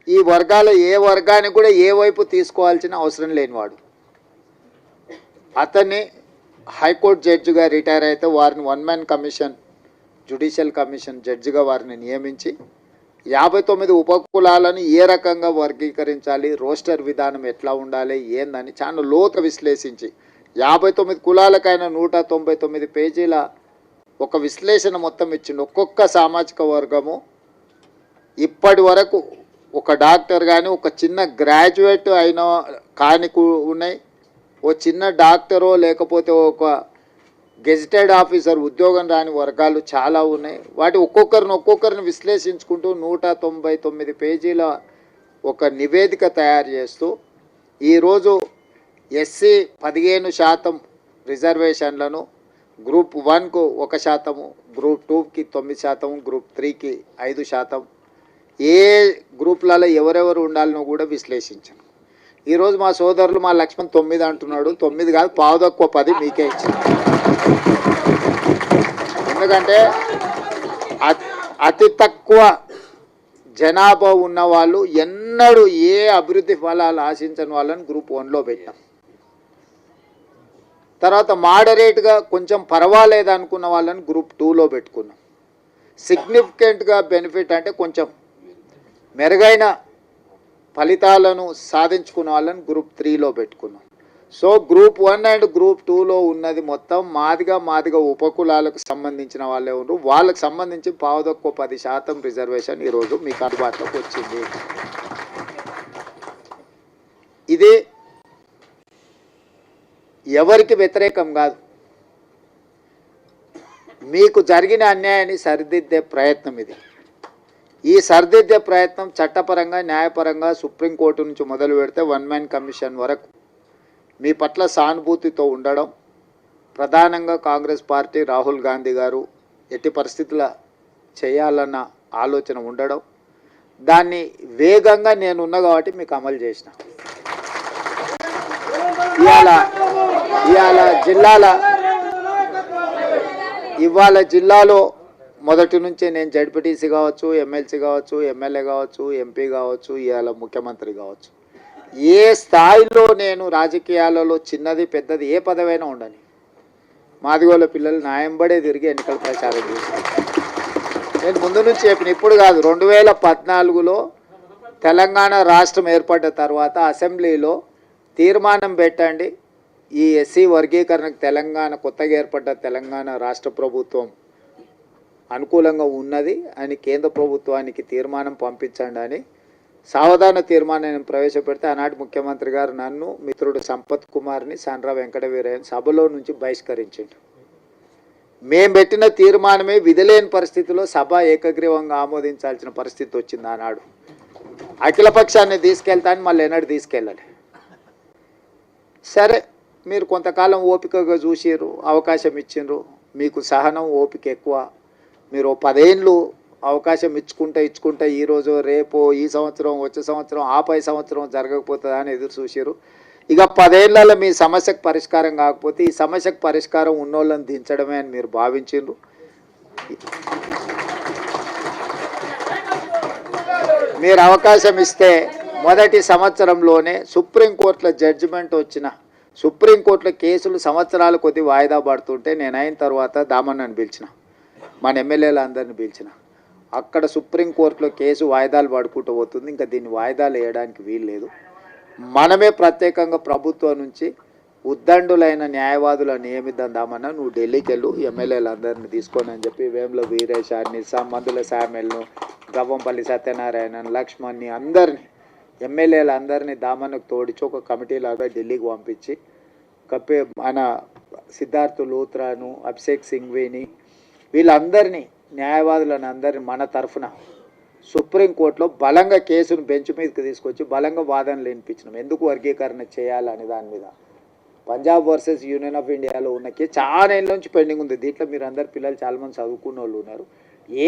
ఈ వర్గాల ఏ వర్గానికి కూడా ఏ వైపు తీసుకోవాల్సిన అవసరం లేనివాడు. అతన్ని హైకోర్టు జడ్జిగా రిటైర్ అయితే వారిని one man commission, judicial commission జడ్జిగా వారిని నియమించి 59 ఉపకులాలను ఏ రకంగా వర్గీకరించాలి, రోస్టర్ విధానం ఎట్లా ఉండాలి ఏందని చాలా లోతు విశ్లేషించి 59 కులాలకైనా 199 పేజీల ఒక విశ్లేషణ మొత్తం ఇచ్చిండు. ఒక్కొక్క సామాజిక వర్గము ఇప్పటి వరకు ఒక డాక్టర్ కానీ ఒక చిన్న గ్రాడ్యుయేట్ అయిన కాని ఉన్నాయి, ఓ చిన్న డాక్టరో లేకపోతే ఒక గెజిటెడ్ ఆఫీసర్ ఉద్యోగం రాని వర్గాలు చాలా ఉన్నాయి. వాటి ఒక్కొక్కరిని విశ్లేషించుకుంటూ 199 పేజీల ఒక నివేదిక తయారు చేస్తూ ఈరోజు ఎస్సీ 15% రిజర్వేషన్లను గ్రూప్ 1కు 1%, గ్రూప్ 2కి 9%, గ్రూప్ 3కి 5%, ఏ గ్రూప్లలో ఎవరెవరు ఉండాలనో కూడా విశ్లేషించాను. ఈరోజు మా సోదరులు మా లక్ష్మణ్ 9 అంటున్నాడు. 9 కాదు, పావు తక్కువ 10 మీకే ఇచ్చాను. ఎందుకంటే అతి తక్కువ జనాభా ఉన్న వాళ్ళు ఎన్నడూ ఏ అభివృద్ధి ఫలాలు ఆశించని వాళ్ళని గ్రూప్ 1లో పెట్టాం. తర్వాత మోడరేట్గా కొంచెం పర్వాలేదు అనుకున్న వాళ్ళని గ్రూప్ 2లో పెట్టుకున్నాం. సిగ్నిఫికెంట్గా బెనిఫిట్ అంటే కొంచెం మెరుగైన ఫలితాలను సాధించుకున్న వాళ్ళని గ్రూప్ 3లో పెట్టుకున్నాం. సో గ్రూప్ 1 అండ్ గ్రూప్ 2లో ఉన్నది మొత్తం మాదిగా ఉపకులాలకు సంబంధించిన వాళ్ళే ఉన్నారు. వాళ్ళకి సంబంధించి పావు తక్కువ 10% రిజర్వేషన్ ఈరోజు మీకు అందుబాటులోకి వచ్చింది. ఇది ఎవరికి వ్యతిరేకం కాదు, మీకు జరిగిన అన్యాయాన్ని సరిదిద్దే ప్రయత్నం ఇది. ఈ సరిదిద్దే ప్రయత్నం చట్టపరంగా న్యాయపరంగా సుప్రీంకోర్టు నుంచి మొదలు పెడితే వన్ మ్యాన్ కమిషన్ వరకు మీ పట్ల సానుభూతితో ఉండడం, ప్రధానంగా కాంగ్రెస్ పార్టీ రాహుల్ గాంధీ గారు ఎట్టి పరిస్థితుల చేయాలన్న ఆలోచన ఉండడం, దాన్ని వేగంగా నేనున్నా కాబట్టి మీకు అమలు చేసిన. ఇవాళ జిల్లాలో మొదటి నుంచే నేను జడ్పీటీసీ కావచ్చు, ఎమ్మెల్సీ కావచ్చు, ఎమ్మెల్యే కావచ్చు, ఎంపీ కావచ్చు, ఇవాళ ముఖ్యమంత్రి కావచ్చు, ఏ స్థాయిలో నేను రాజకీయాలలో చిన్నది పెద్దది ఏ పదవైనా ఉండని మాదిగోళ్ళ పిల్లలు న్యాయంబడే తిరిగి ఎన్నికల ప్రచారం చేశాను. నేను ముందు నుంచి చెప్పిన, ఇప్పుడు కాదు, 2014లో తెలంగాణ రాష్ట్రం ఏర్పడ్డ తర్వాత అసెంబ్లీలో తీర్మానం పెట్టండి, ఈ ఎస్సీ వర్గీకరణకు తెలంగాణ కొత్తగా ఏర్పడ్డ తెలంగాణ రాష్ట్ర ప్రభుత్వం అనుకూలంగా ఉన్నది అని కేంద్ర ప్రభుత్వానికి తీర్మానం పంపించండి అని సావధాన తీర్మానాన్ని ప్రవేశపెడితే ఆనాటి ముఖ్యమంత్రి గారు నన్ను, మిత్రుడు సంపత్ కుమార్ని, సండ్ర వెంకటవీరయ్యని సభలో నుంచి బహిష్కరించిండు. మేము పెట్టిన తీర్మానమే విధిలేని పరిస్థితిలో సభ ఏకగ్రీవంగా ఆమోదించాల్సిన పరిస్థితి వచ్చింది. ఆనాడు అఖిలపక్షాన్ని తీసుకెళ్తాను, మళ్ళీ ఎన్నడూ తీసుకెళ్ళాలి. సరే, మీరు కొంతకాలం ఓపికగా చూసిర్రు, అవకాశం ఇచ్చిండ్రు, మీకు సహనం ఓపిక ఎక్కువ. మీరు 10 ఏళ్ళు అవకాశం ఇచ్చుకుంటే ఈరోజు రేపు ఈ సంవత్సరం వచ్చే సంవత్సరం ఆపై సంవత్సరం జరగకపోతుందా అని ఎదురు చూసిరు. ఇక 10 ఏళ్లలో మీ సమస్యకు పరిష్కారం కాకపోతే ఈ సమస్యకు పరిష్కారం ఉన్నోళ్ళని దించడమే అని మీరు భావించిండ్రు. మీరు అవకాశం ఇస్తే మొదటి సంవత్సరంలోనే సుప్రీంకోర్టులో జడ్జిమెంట్ వచ్చిన, సుప్రీంకోర్టులో కేసులు సంవత్సరాల కొద్ది వాయిదా పడుతుంటే నేను అయిన తర్వాత దామన్నని పిలిచిన, మన ఎమ్మెల్యేలు అందరిని పిలిచిన. అక్కడ సుప్రీంకోర్టులో కేసు వాయిదాలు పడుకుంటూ పోతుంది, ఇంకా దీన్ని వాయిదాలు వేయడానికి వీలు లేదు. మనమే ప్రత్యేకంగా ప్రభుత్వం నుంచి ఉద్దండులైన న్యాయవాదులను నియమిద్దామన్నా, నువ్వు ఢిల్లీకి వెళ్ళు, ఎమ్మెల్యేలు అందరినీ తీసుకొని అని చెప్పి వేముల వీరేశాన్ని, మందుల శామ్యుల్ను, గవ్వంపల్లి సత్యనారాయణ, లక్ష్మణ్ని అందరినీ ఎమ్మెల్యేలు అందరినీ దామన్నకు తోడించి ఒక కమిటీలాగా ఢిల్లీకి పంపించి మన సిద్ధార్థ్ లూత్రాను, అభిషేక్ సింఘ్వీని, వీళ్ళందరినీ న్యాయవాదులను అందరినీ మన తరఫున సుప్రీంకోర్టులో బలంగా కేసును బెంచ్ మీదకి తీసుకొచ్చి బలంగా వాదనలు వినిపించినాం. ఎందుకు వర్గీకరణ చేయాలని దాని మీద. పంజాబ్ వర్సెస్ యూనియన్ ఆఫ్ ఇండియాలో ఉన్న కేసు చాలా ఏళ్ళ నుంచి పెండింగ్ ఉంది. దీంట్లో మీరు అందరు పిల్లలు చాలామంది చదువుకున్న వాళ్ళు ఉన్నారు.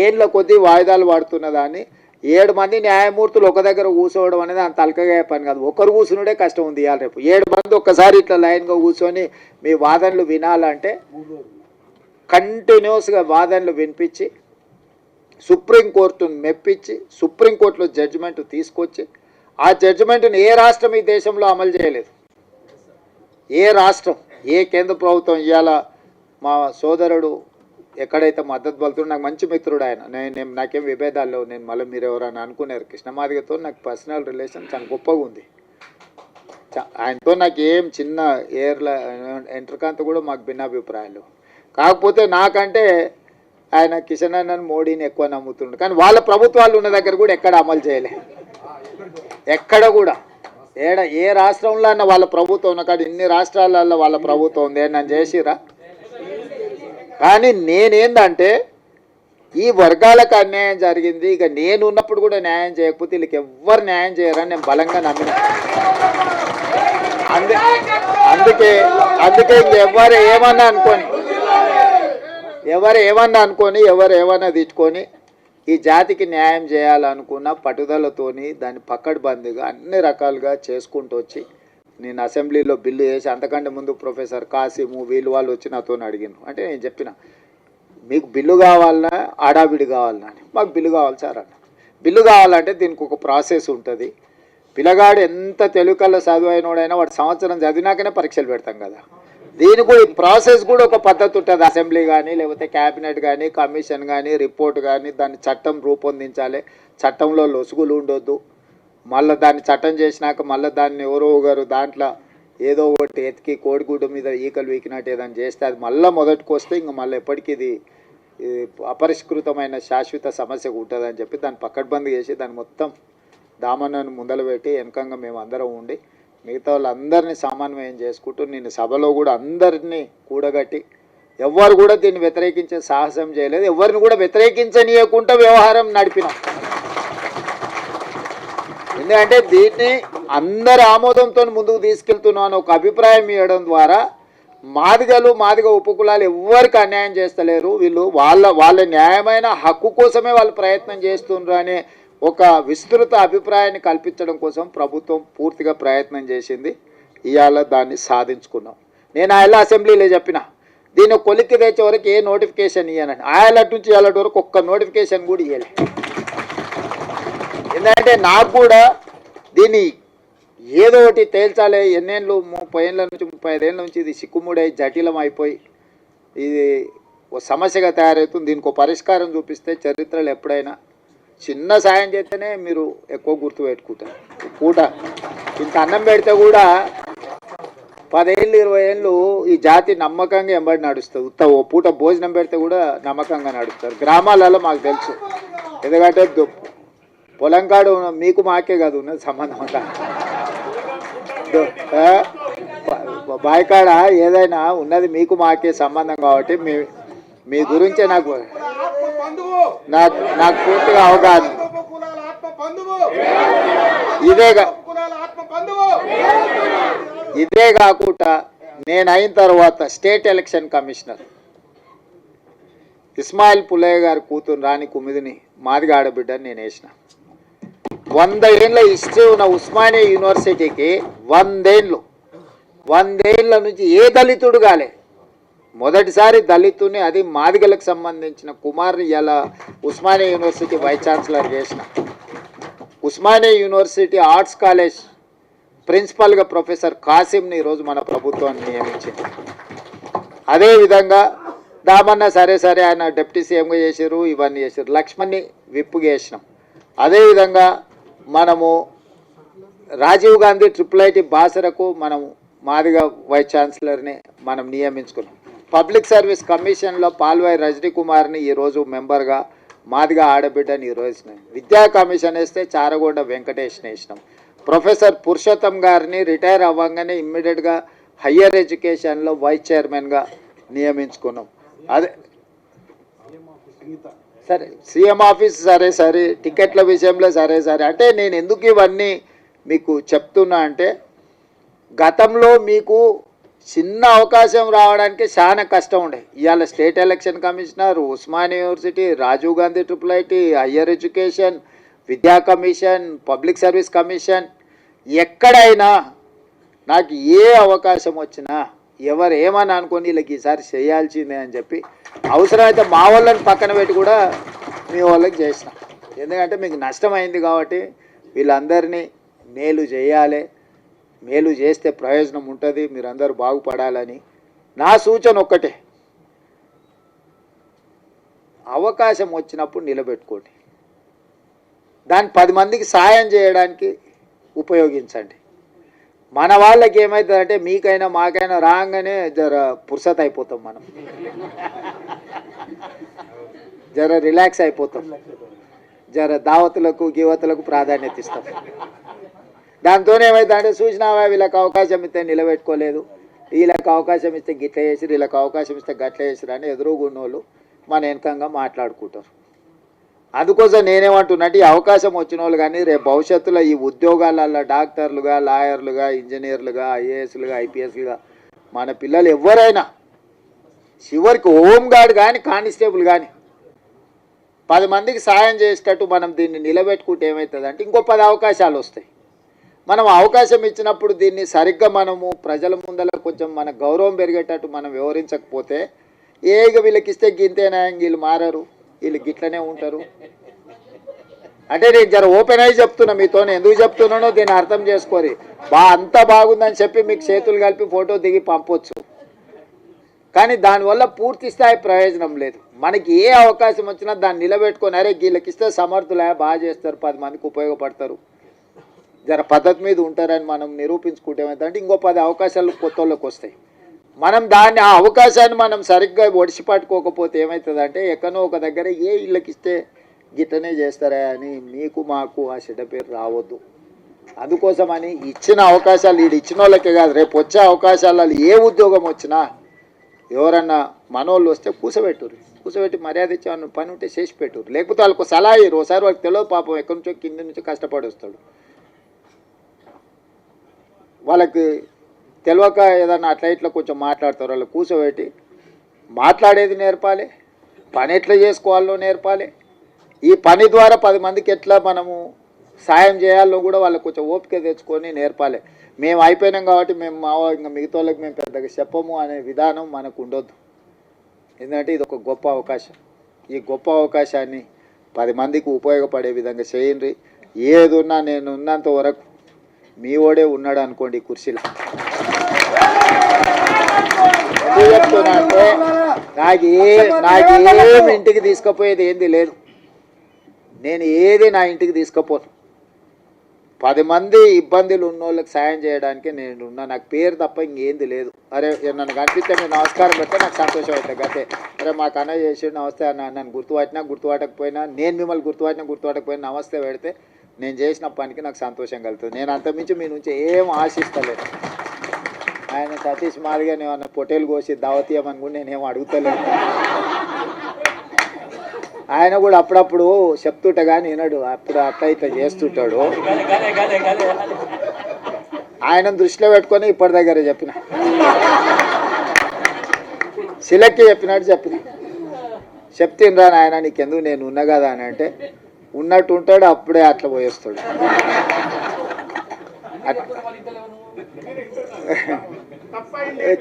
ఏళ్ళ కొద్దీ వాయిదాలు పడుతున్న దాన్ని 7 మంది న్యాయమూర్తులు ఒక దగ్గర కూర్చోవడం అనేది అంత అల్కగా పని కాదు. ఒకరు కూర్చునుడే కష్టం ఉంది. ఇవాళ రేపు 7 మంది ఒక్కసారి ఇట్లా లైన్గా కూర్చొని మీ వాదనలు వినాలంటే కంటిన్యూస్గా వాదనలు వినిపించి సుప్రీంకోర్టును మెప్పించి సుప్రీంకోర్టులో జడ్జిమెంట్ తీసుకొచ్చి ఆ జడ్జిమెంట్ని ఏ రాష్ట్రం ఈ దేశంలో అమలు చేయలేదు. ఏ రాష్ట్రం, ఏ కేంద్ర ప్రభుత్వం ఇవాళ మా సోదరుడు ఎక్కడైతే మద్దతు పలుతుండో, నాకు మంచి మిత్రుడు ఆయన, నేను నాకేం విభేదాలు లేవు. నేను మళ్ళీ మీరు ఎవరైనా అనుకున్నారు, కృష్ణమాదిగతో నాకు పర్సనల్ రిలేషన్ చాలా గొప్పగా ఉంది. ఆయనతో నాకు ఏం చిన్న ఎంట్రకాంత కూడా మాకు భిన్నాభిప్రాయాలు. కాకపోతే నాకంటే ఆయన కిషన్ అన్నను మోడీని ఎక్కువ నమ్ముతుండు. కానీ వాళ్ళ ప్రభుత్వాలు ఉన్న దగ్గర కూడా ఎక్కడ అమలు చేయలే. ఎక్కడ కూడా ఏ రాష్ట్రంలో అన్న వాళ్ళ ప్రభుత్వం ఉన్న కాదు, ఇన్ని రాష్ట్రాలలో వాళ్ళ ప్రభుత్వం ఉంది, నన్ను చేసిరా. కానీ నేనేందంటే ఈ వర్గాలకు అన్యాయం జరిగింది, ఇక నేను ఉన్నప్పుడు కూడా న్యాయం చేయకపోతే వీళ్ళకి ఎవ్వరు న్యాయం చేయరని నేను బలంగా నమ్మిన. అందుకే ఇంకెవ్వరు ఏమన్నా అనుకొని ఎవరు ఏమన్నా తెచ్చుకొని ఈ జాతికి న్యాయం చేయాలనుకున్న పట్టుదలతోని దాన్ని పక్కడబందిగా అన్ని రకాలుగా చేసుకుంటూ వచ్చి నేను అసెంబ్లీలో బిల్లు చేసి, అంతకంటే ముందు ప్రొఫెసర్ కాసిము వీళ్ళు వాళ్ళు వచ్చి నాతో అడిగినారు. అంటే నేను చెప్పిన, మీకు బిల్లు కావాలన్నా ఆడాబిడి కావాలన్నా అని. మాకు బిల్లు కావాలి సార్ అన్న. బిల్లు కావాలంటే దీనికి ఒక ప్రాసెస్ ఉంటుంది. పిల్లగాడు ఎంత తెలుగుకల్లో చదువైనోడైనా వాడు సంవత్సరం చదివినాకనే పరీక్షలు పెడతాం కదా. దీనికి కూడా ఈ ప్రాసెస్ కూడా ఒక పద్ధతి ఉంటుంది. అసెంబ్లీ కానీ లేకపోతే క్యాబినెట్ కానీ కమిషన్ కానీ రిపోర్ట్ కానీ దాన్ని చట్టం రూపొందించాలి. చట్టంలో లొసుగులు ఉండొద్దు. మళ్ళీ దాన్ని చట్టం చేసినాక మళ్ళీ దాన్ని ఎవరో ఒకరు దాంట్లో ఏదో ఒకటి ఎతికి కోడిగుడ్డు మీద ఈకలు వీకినట్టు ఏదైనా చేస్తే అది మళ్ళీ మొదటికి వస్తే ఇంక మళ్ళీ ఎప్పటికీ ఇది అపరిష్కృతమైన శాశ్వత సమస్య ఉంటుందని చెప్పి దాన్ని పక్కడ్బందీ చేసి దాన్ని మొత్తం దామన్నను ముందలు పెట్టి వెనకంగా మేము అందరం ఉండి మిగతా వాళ్ళందరినీ సమన్వయం చేసుకుంటూ నేను సభలో కూడా అందరినీ కూడగట్టి ఎవ్వరు కూడా దీన్ని వ్యతిరేకించే సాహసం చేయలేదు. ఎవరిని కూడా వ్యతిరేకించనీయకుండా వ్యవహారం నడిపినాం. ఎందుకంటే దీన్ని అందరి ఆమోదంతో ముందుకు తీసుకెళ్తున్నాను ఒక అభిప్రాయం ఇవ్వడం ద్వారా మాదిగ ఉపకులాలు ఎవ్వరికి అన్యాయం చేస్తలేరు, వీళ్ళు వాళ్ళ న్యాయమైన హక్కు కోసమే వాళ్ళు ప్రయత్నం చేస్తున్నారు అనే ఒక విస్తృత అభిప్రాయాన్ని కల్పించడం కోసం ప్రభుత్వం పూర్తిగా ప్రయత్నం చేసింది. ఇవాళ దాన్ని సాధించుకున్నాం. నేను ఆయన అసెంబ్లీలో చెప్పిన, దీన్ని కొలిక్కి తెచ్చే వరకు ఏ నోటిఫికేషన్ ఇవ్వనని. ఆయలటి నుంచి ఇవాళ వరకు ఒక్క నోటిఫికేషన్ కూడా ఇవ్వలే. ఎందుకంటే నాకు కూడా దీన్ని ఏదో ఒకటి తేల్చాలి. ఎన్నేళ్ళు 30 ఏళ్ళ నుంచి 35 ఏళ్ళ నుంచి ఇది సిక్కుముడై జటిలం అయిపోయి ఇది ఒక సమస్యగా తయారవుతుంది. దీనికి ఒక పరిష్కారం చూపిస్తే చరిత్రలో ఎప్పుడైనా చిన్న సాయం చేస్తేనే మీరు ఎక్కువ గుర్తుపెట్టుకుంటారు. పూట ఇంత అన్నం పెడితే కూడా 10 ఏళ్ళు 20 ఏళ్ళు ఈ జాతి నమ్మకంగా ఎంబడి నడుస్తుంది. ఓ పూట భోజనం పెడితే కూడా నమ్మకంగా నడుస్తారు. గ్రామాలలో మాకు తెలుసు. ఎందుకంటే పొలంకాడు మీకు మాకే కాదు ఉన్నది సంబంధం అంతా. బాయికాడ ఏదైనా ఉన్నది మీకు మాకే సంబంధం కాబట్టి మీ గురించే నాకు పూర్తిగా అవగాహన. ఇదే కాకుండా నేను అయిన తర్వాత state election commissioner Ismail Pullaiah గారి కూతురు రాణి కుమిదిని మాదిగ ఆడబిడ్డని నేను వేసిన. 100 ఏళ్ళ హిస్టరీ ఉన్న ఉస్మానియా యూనివర్సిటీకి 100 ఏళ్ళ నుంచి ఏ దళితుడు కాలే. మొదటిసారి దళితుని, అది మాదిగలకు సంబంధించిన కుమార్ని ఇలా ఉస్మానియా యూనివర్సిటీ వైస్ ఛాన్సలర్ చేసిన. ఉస్మానియా యూనివర్సిటీ ఆర్ట్స్ కాలేజ్ ప్రిన్సిపల్గా ప్రొఫెసర్ కాసిమ్ని ఈరోజు మన ప్రభుత్వాన్ని నియమించింది. అదేవిధంగా దామన్న సరే ఆయన డిప్యూటీ సీఎంగా చేశారు, ఇవన్నీ చేశారు. లక్ష్మణ్ని విప్పుగా చేసినాం. అదేవిధంగా మనము రాజీవ్ గాంధీ IIIT బాసరకు మనం మాదిగా వైస్ ఛాన్సలర్ని మనం నియమించుకున్నాం. పబ్లిక్ సర్వీస్ కమిషన్లో పాల్వాయి రజనీ కుమార్ని ఈరోజు మెంబర్గా మాదిగా ఆడబిడ్డని ఈరోజు విద్యా కమిషన్ వేస్తే చారగొండ వెంకటేష్ని వేసినాం. ప్రొఫెసర్ పురుషోత్తం గారిని రిటైర్ అవ్వగానే ఇమ్మీడియట్గా హయ్యర్ ఎడ్యుకేషన్లో వైస్ చైర్మన్గా నియమించుకున్నాం. అదే సరే సీఎం ఆఫీస్ సరే టికెట్ల విషయంలో సరే అంటే నేను ఎందుకు ఇవన్నీ మీకు చెప్తున్నా అంటే గతంలో మీకు చిన్న అవకాశం రావడానికి చాలా కష్టం ఉండే. ఇవాళ state election commissioner, Osmania university, Rajiv Gandhi IIIT, higher education, విద్యా కమిషన్, పబ్లిక్ సర్వీస్ కమిషన్, ఎక్కడైనా నాకు ఏ అవకాశం వచ్చినా ఎవరు ఏమని అనుకోని వీళ్ళకి ఈసారి చేయాల్సిందే అని చెప్పి అవసరమైతే మా వాళ్ళని పక్కన పెట్టి కూడా మీ వాళ్ళకి చేసిన. ఎందుకంటే మీకు నష్టమైంది కాబట్టి వీళ్ళందరినీ మేలు చేయాలి, మేలు చేస్తే ప్రయోజనం ఉంటుంది, మీరందరూ బాగుపడాలని నా సూచన ఒక్కటే, అవకాశం వచ్చినప్పుడు నిలబెట్టుకోండి, దాన్ని 10 మందికి సాయం చేయడానికి ఉపయోగించండి. మన వాళ్ళకి ఏమవుతుందంటే మీకైనా మాకైనా రాగానే జర పుర్సత్ అయిపోతాం, మనం జర రిలాక్స్ అయిపోతాం, జర దావతులకు గీవతులకు ప్రాధాన్యత ఇస్తాం. దాంతో ఏమవుతుందంటే చూసినావా వీళ్ళకి అవకాశం ఇస్తే నిలబెట్టుకోలేదు, వీళ్ళకి అవకాశం ఇస్తే గిట్ల చేసిరు, వీళ్ళకి అవకాశం ఇస్తే గట్ల చేసిరు అని ఎదురుగున్నోళ్ళు మన వెనకంగా మాట్లాడుకుంటారు. అందుకోసం నేనేమంటున్నట్టు ఈ అవకాశం వచ్చిన వాళ్ళు కానీ రేపు భవిష్యత్తులో ఈ ఉద్యోగాలలో డాక్టర్లుగా, లాయర్లుగా, ఇంజనీర్లుగా, ఐఏఎస్లుగా, ఐపీఎస్లుగా మన పిల్లలు ఎవరైనా చివరికి హోంగార్డ్ కానీ కానిస్టేబుల్ కానీ 10 మందికి సాయం చేసేటట్టు మనం దీన్ని నిలబెట్టుకుంటే ఏమవుతుందంటే ఇంకో 10 అవకాశాలు వస్తాయి. మనం అవకాశం ఇచ్చినప్పుడు దీన్ని సరిగ్గా మనము ప్రజల ముందర కొంచెం మన గౌరవం పెరిగేటట్టు మనం వివరించకపోతే వీళ్ళకి ఇస్తే గింతేనా, వీళ్ళు మారరు, వీళ్ళు గిట్లనే ఉంటారు అంటే నేను జర ఓపెన్ అయ్యి చెప్తున్నా, మీతో ఎందుకు చెప్తున్నానో దీన్ని అర్థం చేసుకోరి. అంతా బాగుందని చెప్పి మీకు చేతులు కలిపి ఫోటో దిగి పంపొచ్చు, కానీ దానివల్ల పూర్తి స్థాయి ప్రయోజనం లేదు. మనకి ఏ అవకాశం వచ్చినా దాన్ని నిలబెట్టుకొని అరే వీళ్ళకి ఇస్తే సమర్థులే, బాగా చేస్తారు, 10 మందికి ఉపయోగపడతారు, జర పద్ధతి మీద ఉంటారని మనం నిరూపించుకుంటే ఏమైందంటే ఇంకో 10 అవకాశాలు కొత్త వాళ్ళకి వస్తాయి. మనం దాన్ని ఆ అవకాశాన్ని మనం సరిగ్గా ఒడిసి పట్టుకోకపోతే ఏమవుతుందంటే ఎక్కడో ఒక దగ్గర వీళ్ళకి ఇస్తే గిట్టనే చేస్తారా అని మీకు మాకు ఆ చెడ్డ పేరు రావద్దు. అందుకోసమని ఇచ్చిన అవకాశాలు వీడు ఇచ్చిన వాళ్ళకే కాదు, రేపు వచ్చే అవకాశాలలో ఏ ఉద్యోగం వచ్చినా ఎవరన్నా మనోళ్ళు వస్తే కూసబెట్టి మర్యాద ఇచ్చే పని ఉంటే చేసి పెట్టురు, లేకపోతే వాళ్ళకు సలహా ఇయ్యరు. ఒకసారి వాళ్ళకి తెలియదు పాపం, ఎక్కడి నుంచో కింద నుంచో కష్టపడి వస్తాడు, వాళ్ళకి తెలియక ఏదన్నా అట్లా ఇట్లా కొంచెం మాట్లాడతారు. వాళ్ళు కూర్చోబెట్టి మాట్లాడేది నేర్పాలి, పని ఎట్లా చేసుకోవాలో నేర్పాలి, ఈ పని ద్వారా 10 మందికి ఎట్లా మనము సాయం చేయాలో కూడా వాళ్ళకి కొంచెం ఓపిక తెచ్చుకొని నేర్పాలి. మేము అయిపోయినాం కాబట్టి మేము ఇంకా మిగతా వాళ్ళకి మేము పెద్దగా చెప్పము అనే విధానం మనకు ఉండొద్దు. ఎందుకంటే ఇది ఒక గొప్ప అవకాశం, ఈ గొప్ప అవకాశాన్ని 10 మందికి ఉపయోగపడే విధంగా చేయండి. ఏది ఉన్నా నేను ఉన్నంత వరకు మీ ఓడే ఉన్నాడు అనుకోండి కుర్చీలో. ఎందుకు చెప్తున్నా అంటే నాకేం ఇంటికి తీసుకుపోయేది ఏంది లేదు, నేను ఏది నా ఇంటికి తీసుకుపోను. 10 మంది ఇబ్బందులు ఉన్న వాళ్ళకి సాయం చేయడానికి నేను ఉన్నా, నాకు పేరు తప్ప ఇంకేంది లేదు. అరే నన్ను కనిపిస్తే మీరు నమస్కారం పెడితే నాకు సంతోషం అవుతుంది అంతే. అరే మాకు అన్న చేసి నమస్తే అన్న, నన్ను గుర్తుపట్టకపోయినా నేను మిమ్మల్ని గుర్తుపట్టకపోయినా నమస్తే పెడితే నేను చేసిన పనికి నాకు సంతోషం కలుగుతుంది. నేను అంతమించి మీ నుంచి ఏం ఆశిస్తలేదు. ఆయన సతీష్ మాదిగా నేను పొట్టేలు కోసి దావతీయమని కూడా నేనేం అడుగుతలేదు. ఆయన కూడా అప్పుడప్పుడు చెప్తుంటా కానీ వినడు, అప్పుడు అట్లా ఇట్లా చేస్తుంటాడు. ఆయన దృష్టిలో పెట్టుకొని ఇప్పటి దగ్గర చెప్పిన, శిలక్కి చెప్పినట్టు చెప్తినరా నాయన నీకెందుకు నేను ఉన్నా కదా అని అంటే ఉన్నట్టు ఉంటాడు, అప్పుడే అట్లా పోయేస్తాడు.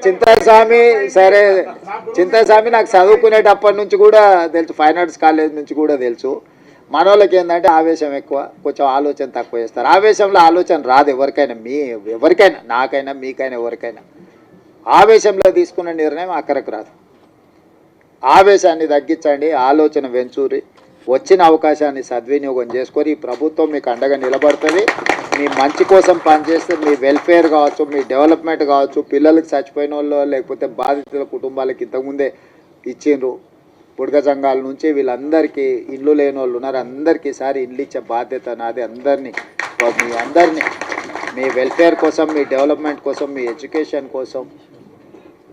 చింతాస్వామి సరే, చింతాస్వామి నాకు చదువుకునేటప్పటి నుంచి కూడా తెలుసు, ఫైన్ ఆర్ట్స్ కాలేజ్ నుంచి కూడా తెలుసు. మన వాళ్ళకి ఏంటంటే ఆవేశం ఎక్కువ, కొంచెం ఆలోచన తక్కువ చేస్తారు. ఆవేశంలో ఆలోచన రాదు ఎవరికైనా, ఎవరికైనా, నాకైనా మీకైనా ఎవరికైనా. ఆవేశంలో తీసుకున్న నిర్ణయం అక్కడికి రాదు. ఆవేశాన్ని తగ్గించండి, ఆలోచన వెంచూరి, వచ్చిన అవకాశాన్ని సద్వినియోగం చేసుకొని ఈ ప్రభుత్వం మీకు అండగా నిలబడుతుంది. మీ మంచి కోసం పనిచేస్తే మీ వెల్ఫేర్ కావచ్చు, మీ డెవలప్మెంట్ కావచ్చు, పిల్లలకి చచ్చిపోయిన వాళ్ళు లేకపోతే బాధితుల కుటుంబాలకి ఇంతకుముందే ఇచ్చిండ్రు బుడగ సంఘాల నుంచి వీళ్ళందరికీ ఇల్లు లేని వాళ్ళు ఉన్నారు, అందరికీ ఈసారి ఇల్లు ఇచ్చే బాధ్యత నాది. మీ అందరినీ మీ వెల్ఫేర్ కోసం, మీ డెవలప్మెంట్ కోసం, మీ ఎడ్యుకేషన్ కోసం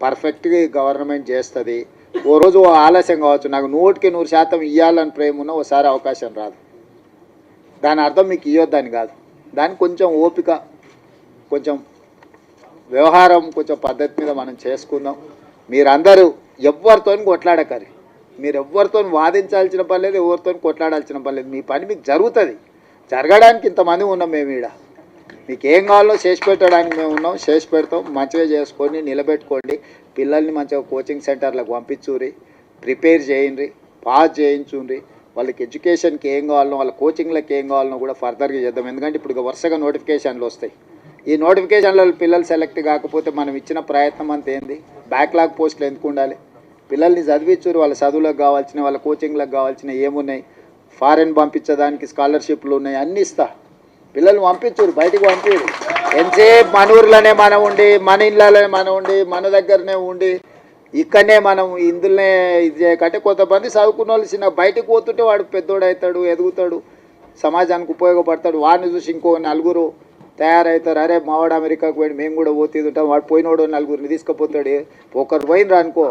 పర్ఫెక్ట్గా గవర్నమెంట్ చేస్తుంది. ఓ రోజు ఆలస్యం కావచ్చు, నాకు 100% ఇవ్వాలని ప్రేమ ఉన్న ఓసారి అవకాశం రాదు. దాని అర్థం మీకు ఇవ్వద్దని కాదు, దానికి కొంచెం ఓపిక, కొంచెం వ్యవహారం, కొంచెం పద్ధతి మీద మనం చేసుకుందాం. మీరందరూ ఎవరితో కొట్లాడకరి, మీరు ఎవరితో వాదించాల్సిన పని లేదు, ఎవరితో కొట్లాడాల్సిన పని లేదు. మీ పని మీకు జరుగుతుంది. జరగడానికి ఇంతమంది ఉన్నాం మేము ఈడ. మీకు ఏం కావాలో చేసి పెట్టడానికి మేము ఉన్నాం, చేసి పెడతాం. మంచిగా చేసుకొని నిలబెట్టుకోండి. పిల్లల్ని మంచిగా కోచింగ్ సెంటర్లకు పంపించుర్రి, ప్రిపేర్ చేయండి, పాస్ చేయించుండ్రి. వాళ్ళకి ఎడ్యుకేషన్కి ఏం కావాలనో వాళ్ళ కోచింగ్లకి ఏం కావాలనో కూడా ఫర్దర్గా చేద్దాం. ఎందుకంటే ఇప్పుడు వరుసగా నోటిఫికేషన్లు వస్తాయి. ఈ నోటిఫికేషన్లో పిల్లలు సెలెక్ట్ కాకపోతే మనం ఇచ్చిన ప్రయత్నం అంత ఏంది? బ్యాక్లాగ్ పోస్టులు ఎందుకు ఉండాలి? పిల్లల్ని చదివించురు, వాళ్ళ చదువులకు కావాల్సిన వాళ్ళ కోచింగ్లకు కావాల్సిన ఏమున్నాయి, ఫారెన్ పంపించడానికి స్కాలర్షిప్లు ఉన్నాయి, అన్నీ ఇస్తా. పిల్లల్ని పంపించురు, బయటికి పంపించరు. ఎంతసేపు మన ఊర్లోనే మనం ఉండి, మన ఇళ్ళలోనే మనం ఉండి, మన దగ్గరనే ఉండి, ఇక్కడనే మనం ఇందులోనే ఇది చేయకంటే కొంతమంది చదువుకున్న వాళ్ళు చిన్న బయటకు పోతుంటే వాడు పెద్దోడు అవుతాడు, ఎదుగుతాడు, సమాజానికి ఉపయోగపడతాడు. వాడిని చూసి ఇంకో నలుగురు తయారవుతారు. అరే మావాడు అమెరికాకు పోయి మేము కూడా పోతీది ఉంటాం, వాడు పోయినోడు నలుగురిని తీసుకుపోతాడు. ఒకరు పోయినరా అనుకో,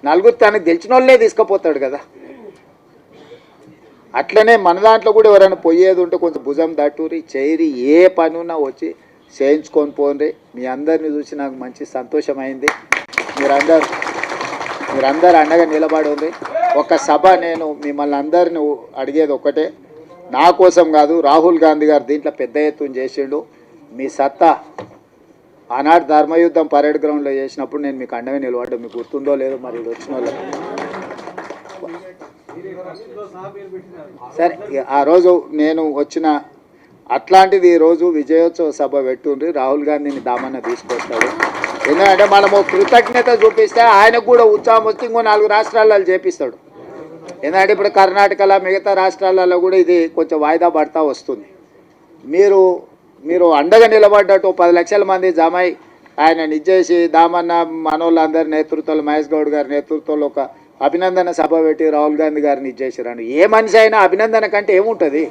నలుగురు తనకు తెలిసిన వాళ్ళే తీసుకుపోతాడు కదా. అట్లనే మన దాంట్లో కూడా ఎవరైనా పోయేది ఉంటే కొంచెం భుజం దట్టూరి చేయరి, ఏ పని ఉన్నా వచ్చి చేయించుకొని పోండి. మీ అందరిని చూసి నాకు మంచి సంతోషమైంది. మీరందరూ అండగా నిలబడి ఉంది. ఒక సభ నేను మిమ్మల్ని అందరిని అడిగేది ఒకటే, నా కోసం కాదు, రాహుల్ గాంధీ గారు దీంట్లో పెద్ద ఎత్తున చేసిండు. మీ సత్తా ఆనాడు ధర్మయుద్ధం పరేడ్ గ్రౌండ్లో చేసినప్పుడు నేను మీకు అండగా నిలబడ్డా. మీకు గుర్తుందో లేదో మరి ఇది వచ్చిన వాళ్ళు. సరే, ఆ రోజు నేను వచ్చిన అట్లాంటిది ఈరోజు విజయోత్సవ సభ పెట్టుండ్రి. రాహుల్ గాంధీని దామన్న తీసుకొస్తాడు. ఎందుకంటే మనము కృతజ్ఞత చూపిస్తే ఆయనకు కూడా ఉత్సాహం వచ్చి ఇంకో 4 రాష్ట్రాలలో చేపిస్తాడు. ఎందుకంటే ఇప్పుడు కర్ణాటకలో మిగతా రాష్ట్రాలలో కూడా ఇది కొంచెం వాయిదా పడతా వస్తుంది. మీరు అండగా నిలబడ్డట్టు 10 లక్షల మంది జమై ఆయన నిజేసి దామన్న మనోళ్ళందరి నేతృత్వంలో, మహేష్ గౌడ్ గారి నేతృత్వంలో ఒక అభినందన సభ పెట్టి రాహుల్ గాంధీ గారిని ఇచ్చేసారండి. ఏ మనిషి అయినా అభినందన కంటే ఏముంటుంది?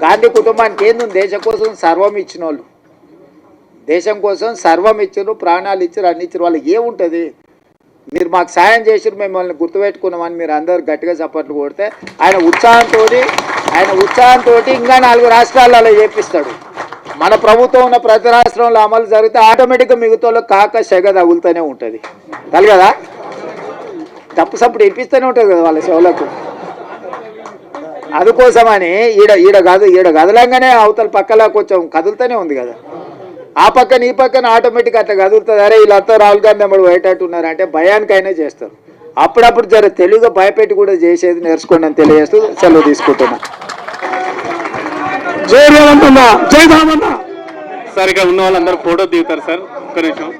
గాంధీ కుటుంబానికి ఏంది? దేశం కోసం సర్వం ఇచ్చిన వాళ్ళు, దేశం కోసం సర్వం ఇచ్చారు, ప్రాణాలు ఇచ్చారు, అన్ని ఇచ్చారు. వాళ్ళకి ఏముంటుంది? మీరు మాకు సాయం చేసారు, మిమ్మల్ని గుర్తుపెట్టుకున్నామని మీరు అందరు గట్టిగా చప్పట్లు కొడితే ఆయన ఉత్సాహంతో ఇంకా 4 రాష్ట్రాలలో చేపిస్తాడు. మన ప్రభుత్వం ఉన్న ప్రతి రాష్ట్రంలో అమలు జరిగితే ఆటోమేటిక్గా మిగతాలో కాక సెగ తగులుతూనే ఉంటుంది. తగలదా? తప్పు సప్పుడు ఇప్పిస్తూనే ఉంటుంది కదా వాళ్ళ చెవులకు. అందుకోసమని ఈడ కదలంగానే అవతల పక్కలా కొంచెం కదులుతూనే ఉంది కదా. ఆ పక్కన ఈ పక్కన ఆటోమేటిక్ అట్లా కదులుతుంది. అరే వీళ్ళంతా రాహుల్ గాంధీ అమ్మడు పోయేటట్టున్నారు అంటే భయానికైనా చేస్తారు. అప్పుడప్పుడు జర తెలుగుగా భయపెట్టి కూడా చేసేది నేర్చుకోండి అని తెలియజేస్తూ సెలవు తీసుకుంటున్నా. జై రేవంత్ అన్న, జై రామన్న. సరిగా ఉన్న వాళ్ళందరూ ఫోటో దిగుతారు సార్, ఒక్క నిమిషం.